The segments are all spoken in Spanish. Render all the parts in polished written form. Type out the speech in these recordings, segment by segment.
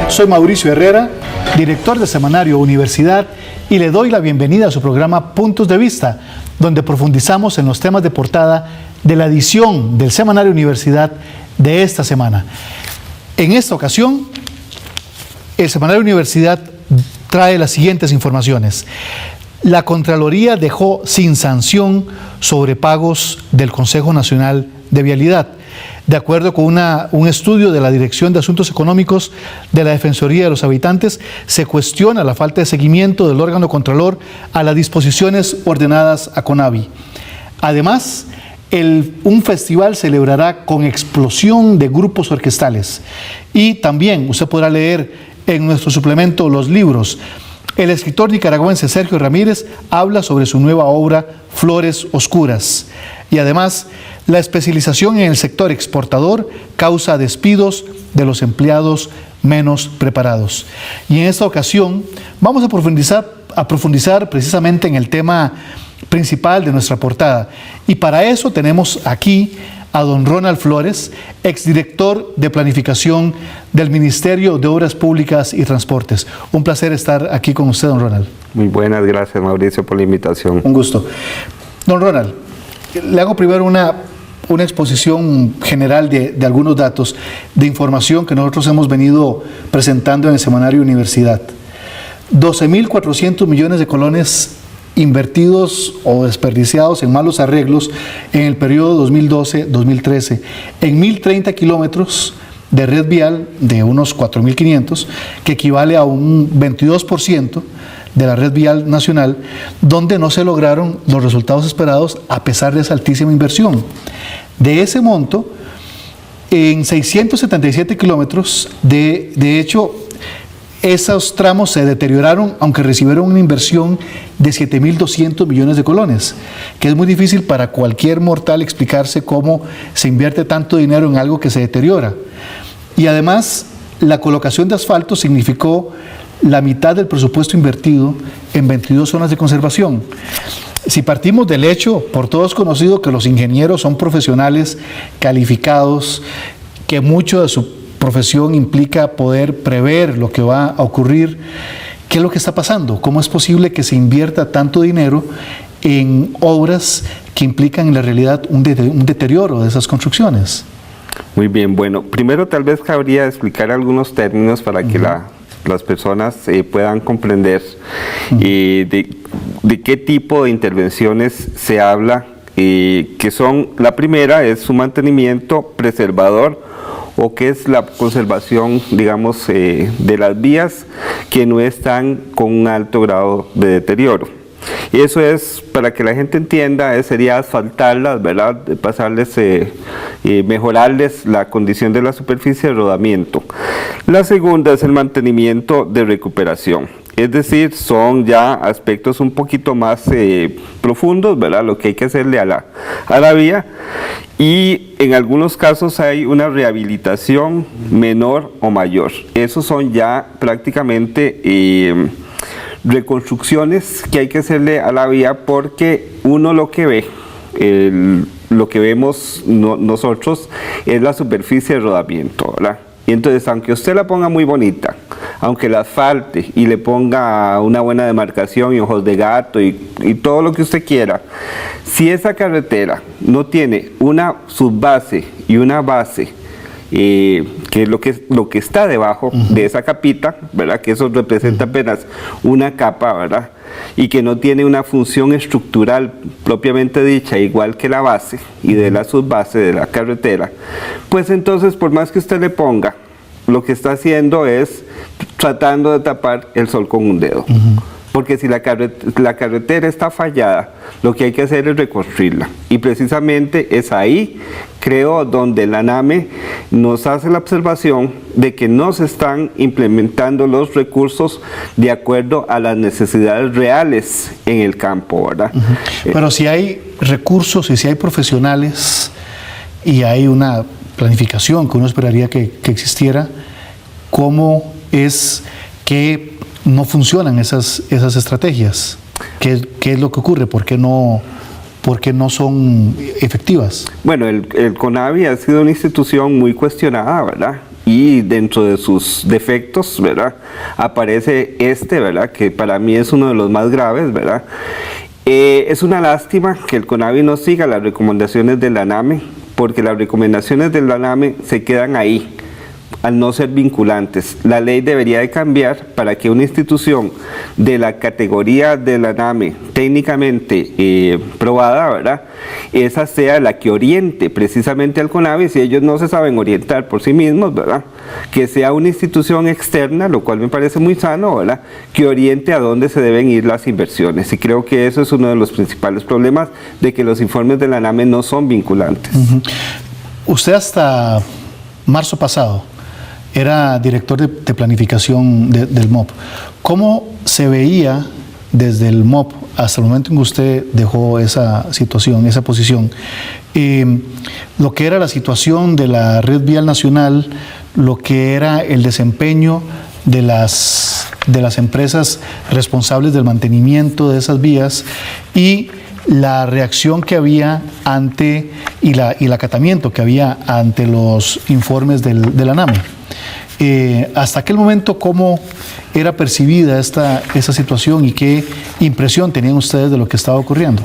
Soy Mauricio Herrera, director de Semanario Universidad, y le doy la bienvenida a su programa Puntos de Vista, donde profundizamos en los temas de portada de la edición del Semanario Universidad de esta semana. En esta ocasión, el Semanario Universidad trae las siguientes informaciones. La Contraloría dejó sin sanción sobrepagos del Consejo Nacional de Vialidad. De acuerdo con un estudio de la Dirección de Asuntos Económicos de la Defensoría de los Habitantes, se cuestiona la falta de seguimiento del órgano contralor a las disposiciones ordenadas a CONAVI. Además, un festival celebrará con explosión de grupos orquestales. Y también usted podrá leer en nuestro suplemento los libros. El escritor nicaragüense Sergio Ramírez habla sobre su nueva obra Flores Oscuras. Y además, la especialización en el sector exportador causa despidos de los empleados menos preparados. Y en esta ocasión vamos a profundizar precisamente en el tema principal de nuestra portada. Y para eso tenemos aquí a don Ronald Flores, exdirector de Planificación del Ministerio de Obras Públicas y Transportes. Un placer estar aquí con usted, don Ronald. Muy buenas, gracias Mauricio por la invitación. Un gusto. Don Ronald, le hago primero una exposición general de algunos datos de información que nosotros hemos venido presentando en el Semanario Universidad. 12.400 millones de colones invertidos o desperdiciados en malos arreglos en el periodo 2012-2013 en 1.030 kilómetros de red vial de unos 4.500, que equivale a un 22% de la red vial nacional, donde no se lograron los resultados esperados a pesar de esa altísima inversión. De ese monto, en 677 kilómetros, de hecho, esos tramos se deterioraron, aunque recibieron una inversión de 7.200 millones de colones, que es muy difícil para cualquier mortal explicarse cómo se invierte tanto dinero en algo que se deteriora. Y además, la colocación de asfalto significó la mitad del presupuesto invertido en 22 zonas de conservación. Si partimos del hecho, por todos conocido, que los ingenieros son profesionales calificados, que mucho de su profesión implica poder prever lo que va a ocurrir, ¿qué es lo que está pasando? ¿Cómo es posible que se invierta tanto dinero en obras que implican en la realidad un deterioro de esas construcciones? Muy bien, bueno, primero tal vez cabría explicar algunos términos para que las personas puedan comprender de qué tipo de intervenciones se habla, que son, la primera es su mantenimiento preservador, o que es la conservación, digamos, de las vías que no están con un alto grado de deterioro. Y eso es, para que la gente entienda, sería asfaltarlas, ¿verdad? Pasarles, mejorarles la condición de la superficie de rodamiento. La segunda es el mantenimiento de recuperación. Es decir, son ya aspectos un poquito más profundos, ¿verdad? Lo que hay que hacerle a la vía. Y en algunos casos hay una rehabilitación menor o mayor. Esos son ya prácticamente reconstrucciones que hay que hacerle a la vía, porque uno lo que ve, lo que vemos nosotros es la superficie de rodamiento, ¿verdad? Y entonces, aunque usted la ponga muy bonita, aunque la asfalte y le ponga una buena demarcación y ojos de gato y todo lo que usted quiera, si esa carretera no tiene una subbase y una base, que es lo que está debajo de esa capita, ¿verdad? Que eso representa apenas una capa, ¿verdad? Y que no tiene una función estructural propiamente dicha, igual que la base y de la subbase de la carretera, pues entonces, por más que usted le ponga, lo que está haciendo es tratando de tapar el sol con un dedo. Porque si la carretera está fallada, lo que hay que hacer es reconstruirla. Y precisamente es ahí, creo, donde la ANAME nos hace la observación de que no se están implementando los recursos de acuerdo a las necesidades reales en el campo, ¿verdad? Pero si hay recursos y si hay profesionales y hay una planificación que uno esperaría que existiera, ¿cómo es que no funcionan esas estrategias? ¿Qué es lo que ocurre? ¿Por qué no son efectivas? Bueno, el CONAVI ha sido una institución muy cuestionada, ¿verdad? y dentro de sus defectos, ¿verdad?, aparece ¿verdad?, que para mí es uno de los más graves, ¿verdad? Es una lástima que el CONAVI no siga las recomendaciones de la ANAME, porque las recomendaciones de la ANAME se quedan ahí, al no ser vinculantes. La ley debería de cambiar para que una institución de la categoría de la ANAME técnicamente probada, ¿verdad?, esa sea la que oriente precisamente al CONAVI, si ellos no se saben orientar por sí mismos, ¿verdad?, que sea una institución externa, lo cual me parece muy sano, ¿verdad?, que oriente a dónde se deben ir las inversiones. Y creo que eso es uno de los principales problemas, de que los informes de la ANAME no son vinculantes. Usted hasta marzo pasado era director de planificación del MOP. ¿Cómo se veía desde el MOP hasta el momento en que usted dejó esa situación, esa posición, lo que era la situación de la red vial nacional, lo que era el desempeño de las empresas responsables del mantenimiento de esas vías y la reacción que había ante y el acatamiento que había ante los informes de la ANAME? Hasta aquel momento, ¿cómo era percibida esa situación y qué impresión tenían ustedes de lo que estaba ocurriendo?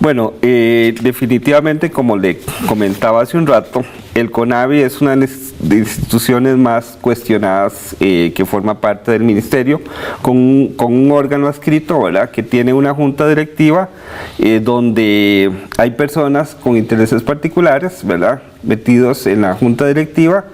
Bueno, definitivamente, como le comentaba hace un rato, el CONAVI es una de las instituciones más cuestionadas que forma parte del ministerio, con un órgano adscrito, ¿verdad?, que tiene una junta directiva donde hay personas con intereses particulares, ¿verdad?, metidos en la junta directiva,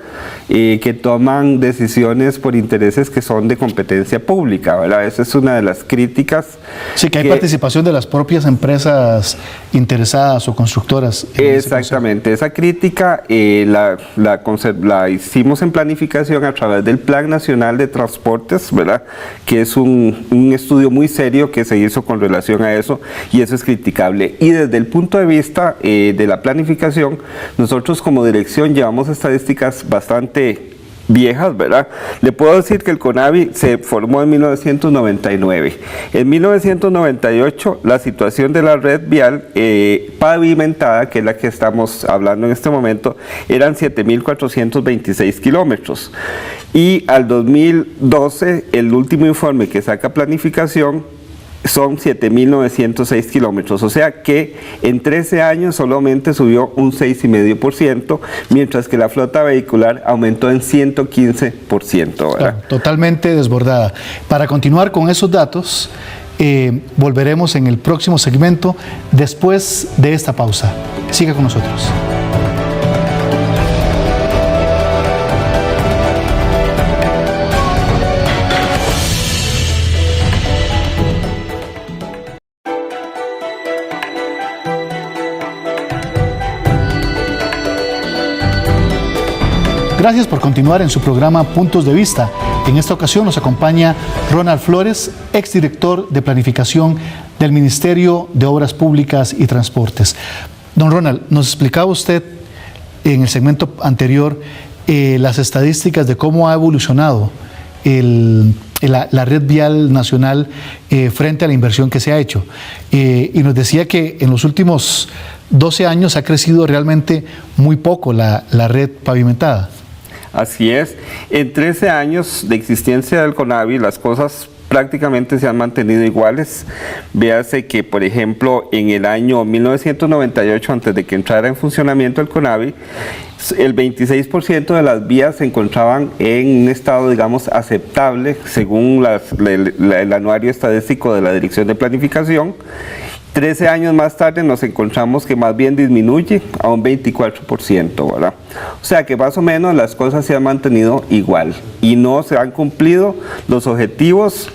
que toman decisiones por intereses que son de competencia pública, ¿verdad? Esa es una de las críticas. Sí, que hay participación de las propias empresas interesadas o constructoras. Exactamente, esa crítica la hicimos en planificación a través del Plan Nacional de Transportes, ¿verdad?, que es un estudio muy serio que se hizo con relación a eso, y eso es criticable. Y desde el punto de vista de la planificación, nosotros como dirección llevamos estadísticas bastante viejas, ¿verdad? Le puedo decir que el CONAVI se formó en 1999. En 1998 la situación de la red vial pavimentada, que es la que estamos hablando en este momento, eran 7.426 kilómetros. Y al 2012, el último informe que saca planificación, son 7.906 kilómetros, o sea que en 13 años solamente subió un 6,5%, mientras que la flota vehicular aumentó en 115%. Claro, totalmente desbordada. Para continuar con esos datos, volveremos en el próximo segmento después de esta pausa. Siga con nosotros. Gracias por continuar en su programa Puntos de Vista. En esta ocasión nos acompaña Ronald Flores, exdirector de Planificación del Ministerio de Obras Públicas y Transportes. Don Ronald, nos explicaba usted en el segmento anterior las estadísticas de cómo ha evolucionado la red vial nacional frente a la inversión que se ha hecho. Y nos decía que en los últimos 12 años ha crecido realmente muy poco la red pavimentada. Así es, en 13 años de existencia del CONAVI las cosas prácticamente se han mantenido iguales. Véase que, por ejemplo, en el año 1998, antes de que entrara en funcionamiento el CONAVI, el 26% de las vías se encontraban en un estado, digamos, aceptable, según el anuario estadístico de la Dirección de Planificación. 13 años más tarde nos encontramos que más bien disminuye a un 24%, ¿verdad? O sea que más o menos las cosas se han mantenido igual y no se han cumplido los objetivos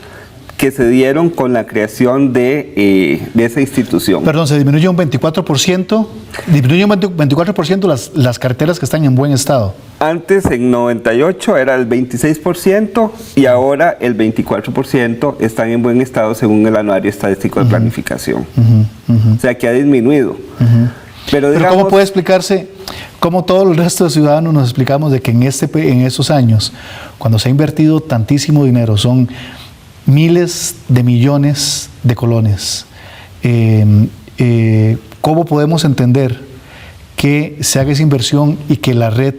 que se dieron con la creación de esa institución. Perdón, se disminuye un 24%, las carreteras que están en buen estado. Antes, en 98, era el 26% y ahora el 24% están en buen estado según el anuario estadístico de planificación. O sea que ha disminuido. Pero ¿cómo puede explicarse, cómo todo el resto de ciudadanos nos explicamos de que en estos años, cuando se ha invertido tantísimo dinero, son miles de millones de colones, cómo podemos entender que se haga esa inversión y que la red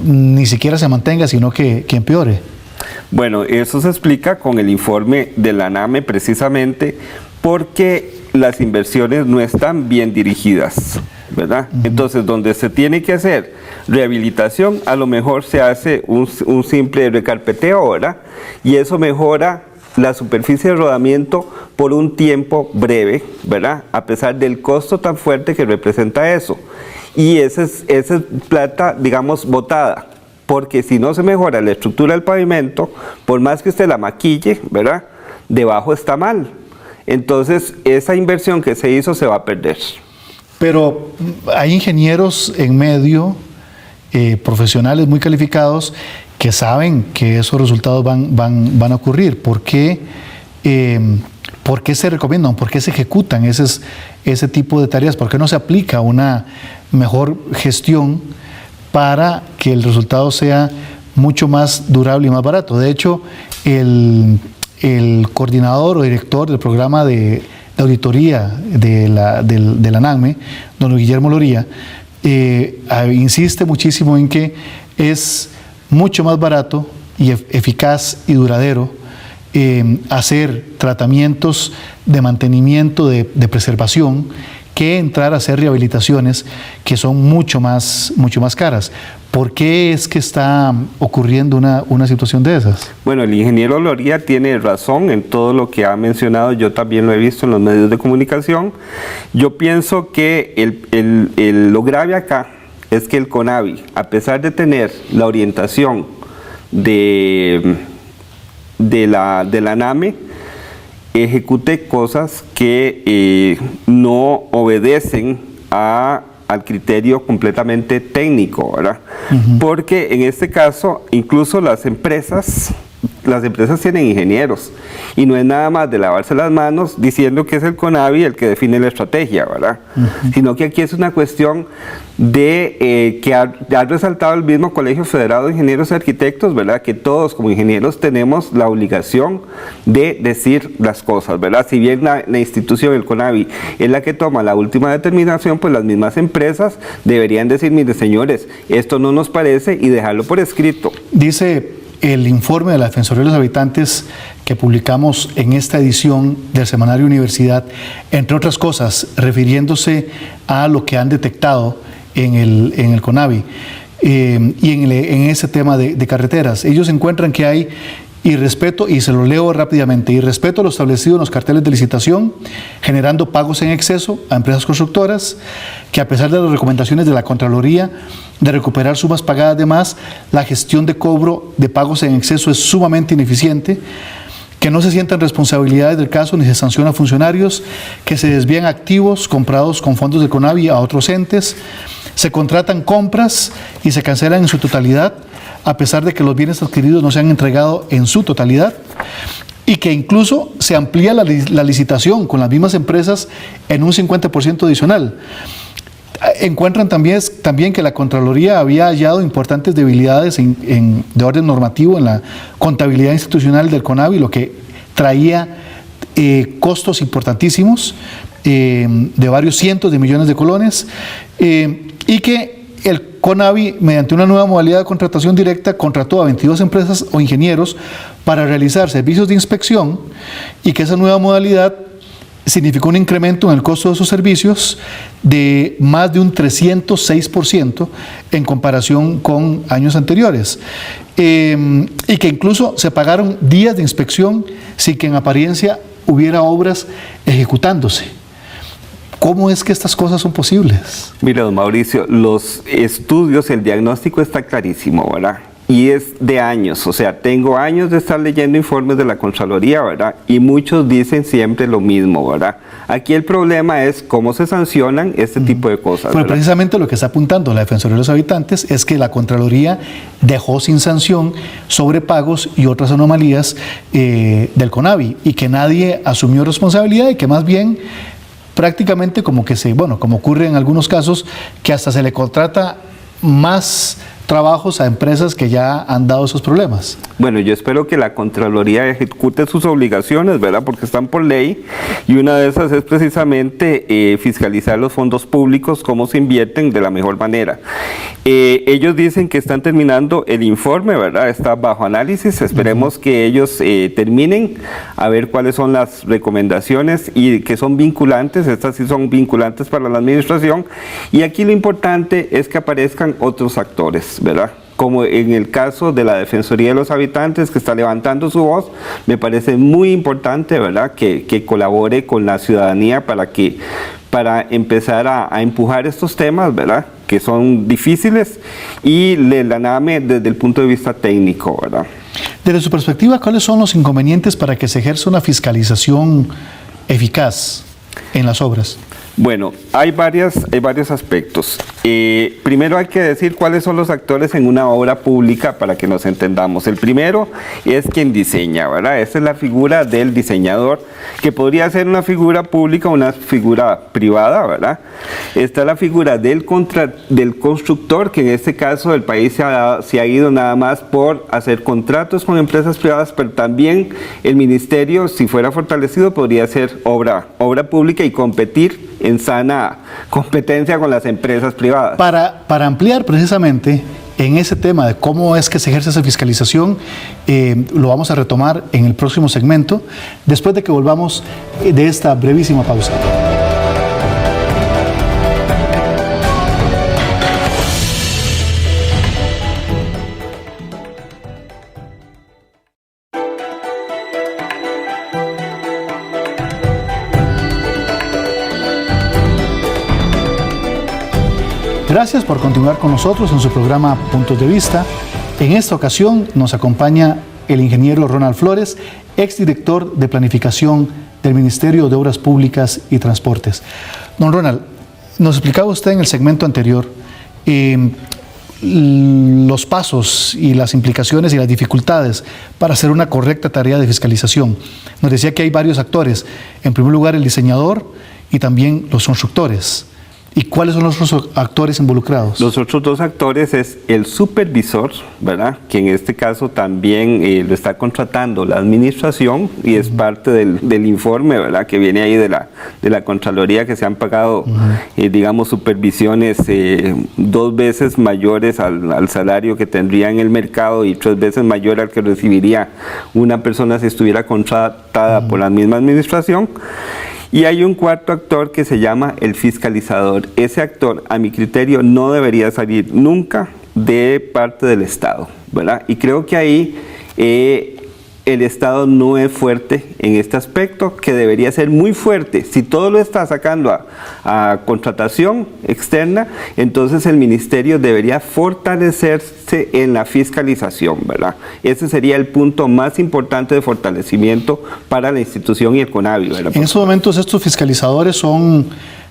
ni siquiera se mantenga, sino que empeore? Bueno, eso se explica con el informe de la ANAME precisamente porque las inversiones no están bien dirigidas, ¿verdad? Entonces, donde se tiene que hacer rehabilitación, a lo mejor se hace un simple recarpeteo, ¿verdad? Y eso mejora la superficie de rodamiento por un tiempo breve, ¿verdad? A pesar del costo tan fuerte que representa eso. Y esa es plata, digamos, botada, porque si no se mejora la estructura del pavimento, por más que usted la maquille, ¿verdad? Debajo está mal. Entonces, esa inversión que se hizo se va a perder. Pero hay ingenieros en medio, profesionales muy calificados, que saben que esos resultados van a ocurrir. ¿Por qué se recomiendan? ¿Por qué se ejecutan ese tipo de tareas? ¿Por qué no se aplica una mejor gestión para que el resultado sea mucho más durable y más barato? De hecho, el coordinador o director del programa de auditoría de la ANAME, don Guillermo Loría, insiste muchísimo en que es mucho más barato y eficaz y duradero hacer tratamientos de mantenimiento, de preservación, que entrar a hacer rehabilitaciones que son mucho más caras. ¿Por qué es que está ocurriendo una situación de esas? Bueno, el ingeniero Loría tiene razón en todo lo que ha mencionado. Yo también lo he visto en los medios de comunicación. Yo pienso que lo grave acá es que el CONAVI, a pesar de tener la orientación de la ANAME, ejecute cosas que no obedecen al criterio completamente técnico, ¿verdad? Porque en este caso, incluso las empresas tienen ingenieros y no es nada más de lavarse las manos diciendo que es el CONAVI el que define la estrategia, ¿verdad? Sino que aquí es una cuestión de que ha resaltado el mismo Colegio Federado de Ingenieros y Arquitectos, ¿verdad? Que todos como ingenieros tenemos la obligación de decir las cosas, ¿verdad? Si bien la institución, el CONAVI, es la que toma la última determinación, pues las mismas empresas deberían decir, mire señores, esto no nos parece, y dejarlo por escrito. Dice el informe de la Defensoría de los Habitantes que publicamos en esta edición del Semanario Universidad, entre otras cosas, refiriéndose a lo que han detectado en el CONAVI y en ese tema de carreteras. Ellos encuentran que hay irrespeto, y se lo leo rápidamente, irrespeto a lo establecido en los carteles de licitación, generando pagos en exceso a empresas constructoras, que a pesar de las recomendaciones de la Contraloría de recuperar sumas pagadas de más, la gestión de cobro de pagos en exceso es sumamente ineficiente, que no se sientan responsabilidades del caso ni se sanciona a funcionarios, que se desvían activos comprados con fondos del CONAVI a otros entes, se contratan compras y se cancelan en su totalidad, a pesar de que los bienes adquiridos no se han entregado en su totalidad, y que incluso se amplía la licitación con las mismas empresas en un 50% adicional. Encuentran también que la Contraloría había hallado importantes debilidades de orden normativo en la contabilidad institucional del CONAVI, lo que traía costos importantísimos de varios cientos de millones de colones, y que el CONAVI, mediante una nueva modalidad de contratación directa, contrató a 22 empresas o ingenieros para realizar servicios de inspección, y que esa nueva modalidad significó un incremento en el costo de esos servicios de más de un 306% en comparación con años anteriores, y que incluso se pagaron días de inspección sin que en apariencia hubiera obras ejecutándose. ¿Cómo es que estas cosas son posibles? Mira, don Mauricio, los estudios, el diagnóstico está clarísimo, ¿verdad? Y es de años, o sea, tengo años de estar leyendo informes de la Contraloría, ¿verdad? Y muchos dicen siempre lo mismo, ¿verdad? Aquí el problema es cómo se sancionan este tipo de cosas. Pero precisamente lo que está apuntando la Defensoría de los Habitantes es que la Contraloría dejó sin sanción sobrepagos y otras anomalías del CONAVI, y que nadie asumió responsabilidad, y que más bien prácticamente como ocurre en algunos casos, que hasta se le contrata más trabajos a empresas que ya han dado esos problemas. Bueno, yo espero que la Contraloría ejecute sus obligaciones, ¿verdad? Porque están por ley, y una de esas es precisamente fiscalizar los fondos públicos, cómo se invierten de la mejor manera. Ellos dicen que están terminando el informe, ¿verdad? Está bajo análisis, esperemos que ellos terminen a ver cuáles son las recomendaciones y que son vinculantes. Estas sí son vinculantes para la administración, y aquí lo importante es que aparezcan otros actores, ¿verdad? Como en el caso de la Defensoría de los Habitantes, que está levantando su voz. Me parece muy importante, ¿verdad?, que colabore con la ciudadanía para empezar a empujar estos temas, ¿verdad?, que son difíciles, y la NAME desde el punto de vista técnico, ¿verdad? Desde su perspectiva, ¿cuáles son los inconvenientes para que se ejerza una fiscalización eficaz en las obras? Bueno, hay varios aspectos. Primero hay que decir cuáles son los actores en una obra pública para que nos entendamos. El primero es quien diseña, ¿verdad? Esa es la figura del diseñador, que podría ser una figura pública o una figura privada, ¿verdad? Está la figura del constructor, que en este caso el país se ha ido nada más por hacer contratos con empresas privadas, pero también el ministerio, si fuera fortalecido, podría ser obra pública y competir en sana competencia con las empresas privadas. Para ampliar precisamente en ese tema de cómo es que se ejerce esa fiscalización, lo vamos a retomar en el próximo segmento, después de que volvamos de esta brevísima pausa. Gracias por continuar con nosotros en su programa Puntos de Vista. En esta ocasión nos acompaña el ingeniero Ronald Flores, exdirector de Planificación del Ministerio de Obras Públicas y Transportes. Don Ronald, nos explicaba usted en el segmento anterior los pasos y las implicaciones y las dificultades para hacer una correcta tarea de fiscalización. Nos decía que hay varios actores. En primer lugar, el diseñador y también los constructores. ¿Y cuáles son los otros actores involucrados? Los otros dos actores es el supervisor, ¿verdad?, que en este caso también lo está contratando la administración, y es parte del informe, ¿verdad?, que viene ahí de la Contraloría, que se han pagado, digamos, supervisiones 2 veces mayores al salario que tendría en el mercado, y 3 veces mayor al que recibiría una persona si estuviera contratada por la misma administración. Y hay un cuarto actor que se llama el fiscalizador. Ese actor, a mi criterio, no debería salir nunca de parte del Estado, ¿verdad? Y creo que ahí el Estado no es fuerte en este aspecto, que debería ser muy fuerte. Si todo lo está sacando a contratación externa, entonces el ministerio debería fortalecerse en la fiscalización, ¿verdad? Ese sería el punto más importante de fortalecimiento para la institución y el CONAVI, ¿verdad? En estos momentos estos fiscalizadores son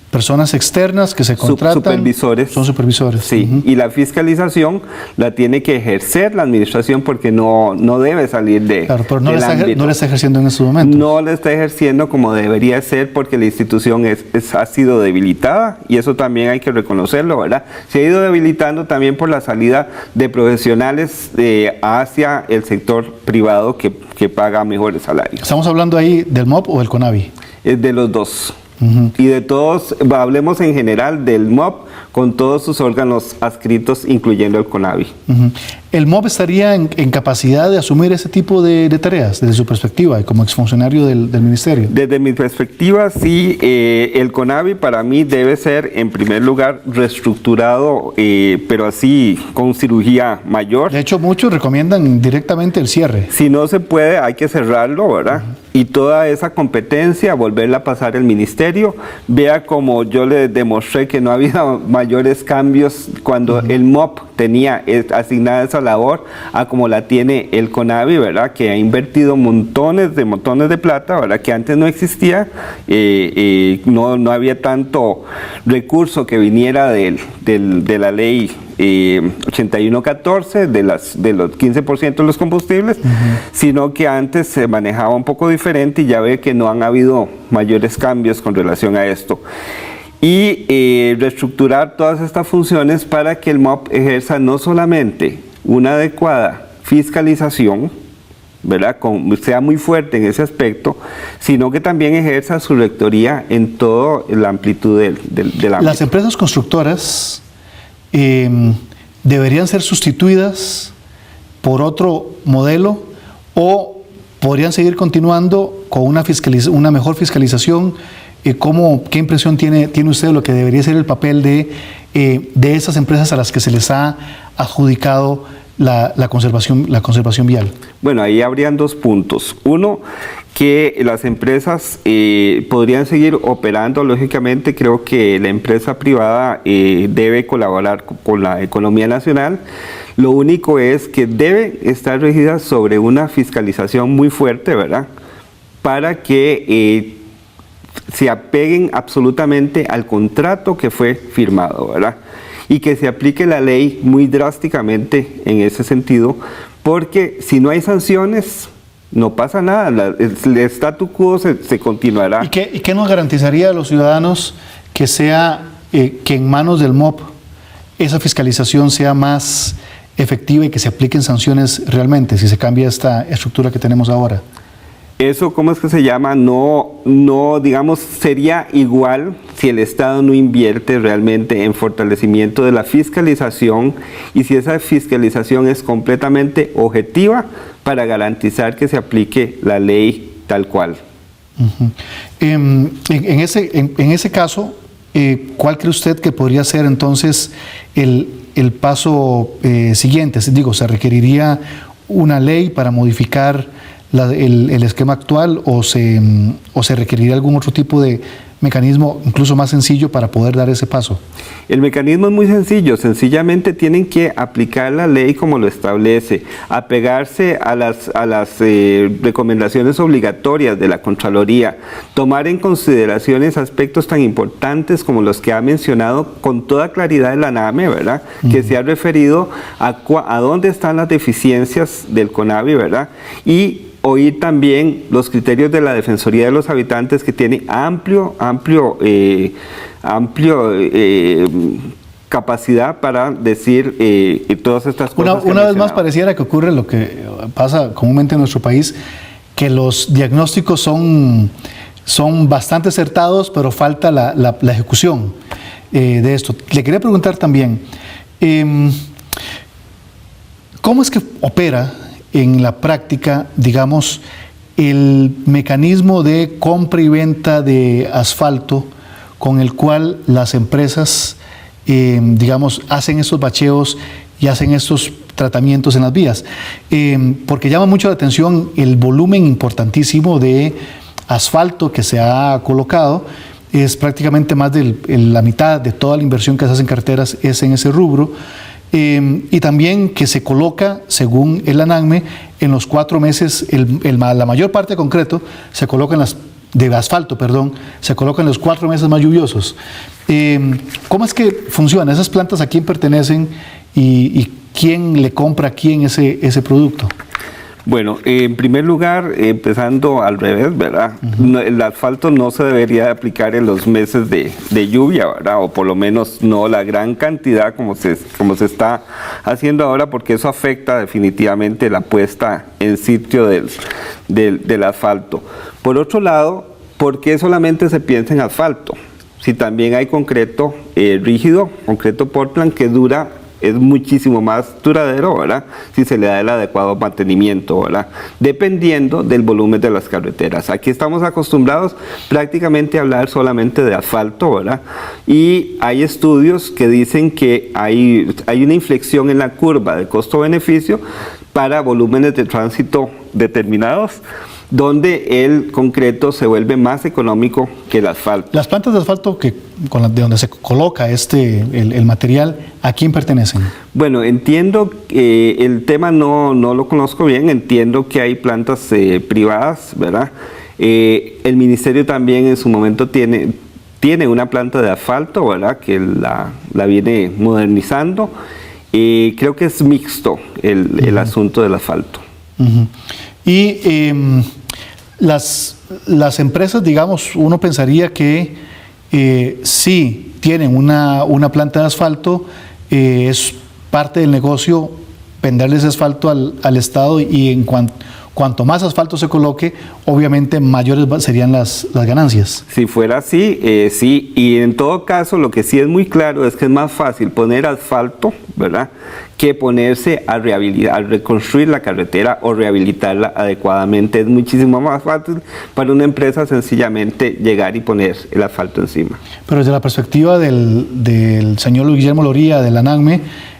personas externas que se contratan. Supervisores. Son supervisores. Sí, y la fiscalización la tiene que ejercer la administración, porque no debe salir de. Claro, pero no la está ejerciendo en estos momentos. No la está ejerciendo como debería ser, porque la institución ha sido debilitada, y eso también hay que reconocerlo, ¿verdad? Se ha ido debilitando también por la salida de profesionales hacia el sector privado que paga mejores salarios. ¿Estamos hablando ahí del MOP o del CONAVI? Es de los dos. Y de todos, hablemos en general del MOP con todos sus órganos adscritos, incluyendo el CONAVI. ¿El MOP estaría en capacidad de asumir ese tipo de tareas desde su perspectiva y como exfuncionario del ministerio? Desde mi perspectiva, sí. El CONAVI para mí debe ser, en primer lugar, reestructurado, pero así con cirugía mayor. De hecho, muchos recomiendan directamente el cierre. Si no se puede, hay que cerrarlo, ¿verdad? Y toda esa competencia, volverla a pasar al ministerio. Vea como yo le demostré que no había mayores cambios cuando el MOP tenía asignada esa labor a como la tiene el CONAVI, ¿verdad?, que ha invertido montones de plata, ¿verdad?, que antes no existía. No había tanto recurso que viniera de la ley 8114 de los 15% de los combustibles, sino que antes se manejaba un poco diferente, y ya ve que no han habido mayores cambios con relación a esto. y reestructurar todas estas funciones para que el MOP ejerza no solamente una adecuada fiscalización, ¿verdad? Sea muy fuerte en ese aspecto, sino que también ejerza su rectoría en toda la amplitud del ámbito. Las empresas constructoras deberían ser sustituidas por otro modelo o podrían seguir continuando con una mejor fiscalización. ¿Qué impresión tiene usted de lo que debería ser el papel de esas empresas a las que se les ha adjudicado la conservación vial? Bueno, ahí habrían dos puntos. Uno, que las empresas podrían seguir operando. Lógicamente, creo que la empresa privada debe colaborar con la economía nacional. Lo único es que debe estar regida sobre una fiscalización muy fuerte, ¿verdad? Para que se apeguen absolutamente al contrato que fue firmado, ¿verdad? Y que se aplique la ley muy drásticamente en ese sentido, porque si no hay sanciones, no pasa nada, el statu quo se continuará. ¿Y qué nos garantizaría a los ciudadanos que que en manos del MOP esa fiscalización sea más efectiva y que se apliquen sanciones realmente, si se cambia esta estructura que tenemos ahora? Eso, ¿cómo es que se llama? No, digamos, sería igual si el Estado no invierte realmente en fortalecimiento de la fiscalización y si esa fiscalización es completamente objetiva para garantizar que se aplique la ley tal cual. Uh-huh. En ese caso, ¿cuál cree usted que podría ser entonces el paso siguiente? Digo, ¿se requeriría una ley para modificar el esquema actual o se requeriría algún otro tipo de mecanismo incluso más sencillo para poder dar ese paso? El mecanismo es muy sencillo, sencillamente tienen que aplicar la ley como lo establece, apegarse a las recomendaciones obligatorias de la Contraloría, tomar en consideraciones aspectos tan importantes como los que ha mencionado con toda claridad el ANAME, ¿verdad? Uh-huh. Que se ha referido a dónde están las deficiencias del CONAVI, ¿verdad? Y oír también los criterios de la Defensoría de los Habitantes, que tiene amplio capacidad para decir todas estas cosas. Una vez más pareciera que ocurre lo que pasa comúnmente en nuestro país, que los diagnósticos son bastante acertados, pero falta la ejecución de esto. Le quería preguntar también, ¿cómo es que opera en la práctica, digamos, el mecanismo de compra y venta de asfalto con el cual las empresas, digamos, hacen estos bacheos y hacen estos tratamientos en las vías? Porque llama mucho la atención el volumen importantísimo de asfalto que se ha colocado. Es prácticamente más de la mitad de toda la inversión que se hace en carreteras es en ese rubro. Y también que se coloca, según el ANAME, en los 4 meses, la mayor parte de concreto se coloca de asfalto, se coloca en los 4 meses más lluviosos. ¿Cómo es que funciona? ¿Esas plantas a quién pertenecen y quién le compra a quién ese producto? Bueno, en primer lugar, empezando al revés, ¿verdad? Uh-huh. El asfalto no se debería aplicar en los meses de lluvia, ¿verdad? O por lo menos no la gran cantidad como se está haciendo ahora, porque eso afecta definitivamente la puesta en sitio del asfalto. Por otro lado, ¿por qué solamente se piensa en asfalto? Si también hay concreto rígido, concreto Portland, que es muchísimo más duradero, ¿verdad? Si se le da el adecuado mantenimiento, ¿verdad? Dependiendo del volumen de las carreteras. Aquí estamos acostumbrados prácticamente a hablar solamente de asfalto, ¿verdad? Y hay estudios que dicen que hay una inflexión en la curva de costo-beneficio para volúmenes de tránsito determinados, donde el concreto se vuelve más económico que el asfalto. Las plantas de asfalto de donde se coloca el material, ¿a quién pertenecen? Bueno, entiendo que el tema no lo conozco bien, entiendo que hay plantas privadas, ¿verdad? El ministerio también en su momento tiene una planta de asfalto, ¿verdad? Que la viene modernizando. Creo que es mixto el asunto del asfalto. Uh-huh. Y las empresas, digamos, uno pensaría que sí tienen una planta de asfalto, es parte del negocio venderles asfalto al Estado, y en cuanto más asfalto se coloque, obviamente mayores serían las ganancias. Si fuera así, sí, y en todo caso lo que sí es muy claro es que es más fácil poner asfalto, ¿verdad?, que ponerse a reconstruir la carretera o rehabilitarla adecuadamente. Es muchísimo más fácil para una empresa sencillamente llegar y poner el asfalto encima. Pero desde la perspectiva del señor Luis Guillermo Loría, de la ANACME,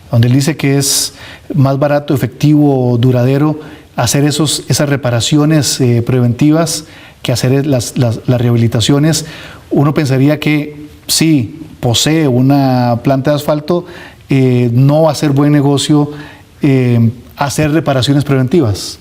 donde él dice que es más barato, efectivo, duradero hacer esas reparaciones preventivas que hacer las rehabilitaciones, uno pensaría que si posee una planta de asfalto, no va a ser buen negocio hacer reparaciones preventivas.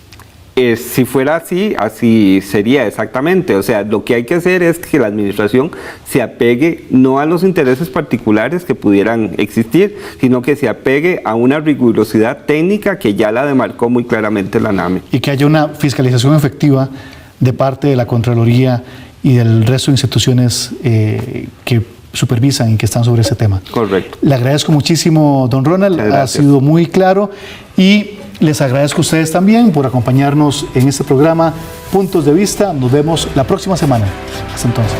Si fuera así, así sería exactamente. O sea, lo que hay que hacer es que la administración se apegue no a los intereses particulares que pudieran existir, sino que se apegue a una rigurosidad técnica que ya la demarcó muy claramente la ANACME. Y que haya una fiscalización efectiva de parte de la Contraloría y del resto de instituciones que supervisan y que están sobre ese tema. Correcto. Le agradezco muchísimo, don Ronald, ha sido muy claro, y les agradezco a ustedes también por acompañarnos en este programa Puntos de Vista. Nos vemos la próxima semana. Hasta entonces.